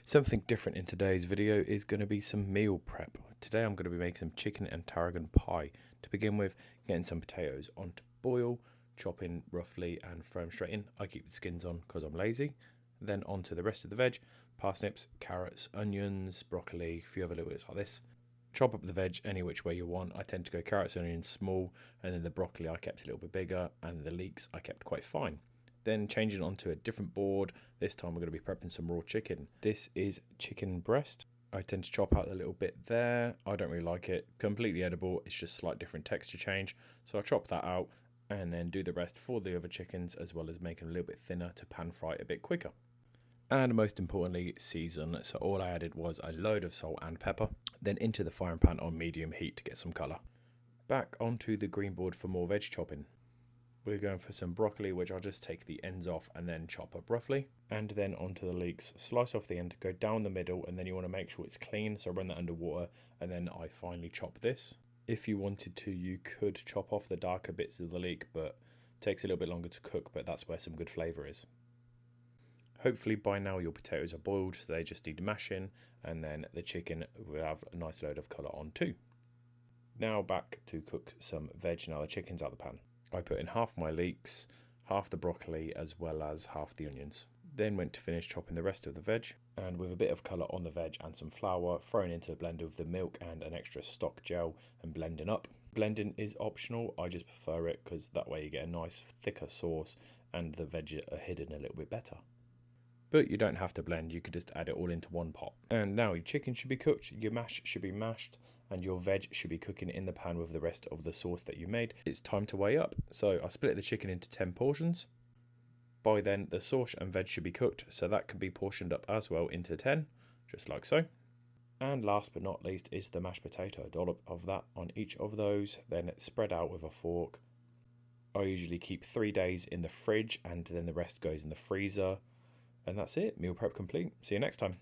Something different in today's video is going to be some meal prep. Today I'm going to be making some chicken and tarragon pie. To begin with, getting some potatoes onto boil, chopping roughly and throw them straight in. I keep the skins on because I'm lazy. Then onto the rest of the veg, parsnips, carrots, onions, broccoli, a few other little bits like this. Chop up the veg any which way you want. I tend to go carrots, onions small, and then the broccoli I kept a little bit bigger, and the leeks I kept quite fine. Then changing onto a different board. This time we're going to be prepping some raw chicken. This is chicken breast. I tend to chop out a little bit there. I don't really like it. Completely edible. It's just slight different texture change. So I'll chop that out and then do the rest for the other chickens, as well as make them a little bit thinner to pan fry a bit quicker. And most importantly, season. So all I added was a load of salt and pepper, then into the frying pan on medium heat to get some colour. Back onto the green board for more veg chopping. We're going for some broccoli, which I'll just take the ends off and then chop up roughly. And then onto the leeks, slice off the end, go down the middle, and then you want to make sure it's clean. So run that under water, and then I finally chop this. If you wanted to, you could chop off the darker bits of the leek, but it takes a little bit longer to cook, but that's where some good flavour is. Hopefully by now your potatoes are boiled, so they just need mashing, and then the chicken will have a nice load of colour on too. Now back to cook some veg. Now the chicken's out of the pan. I put in half my leeks, half the broccoli, as well as half the onions. Then went to finish chopping the rest of the veg, and with a bit of colour on the veg and some flour, thrown into a blender with the milk and an extra stock gel and blending up. Blending is optional, I just prefer it because that way you get a nice thicker sauce and the veg are hidden a little bit better. But you don't have to blend, you could just add it all into one pot. And now your chicken should be cooked, your mash should be mashed, and your veg should be cooking in the pan with the rest of the sauce that you made. It's time to weigh up. So I split the chicken into 10 portions. By then the sauce and veg should be cooked, so that can be portioned up as well into 10, just like so. And last but not least is the mashed potato. A dollop of that on each of those, then spread out with a fork. I usually keep 3 days in the fridge and then the rest goes in the freezer. And that's it, meal prep complete. See you next time.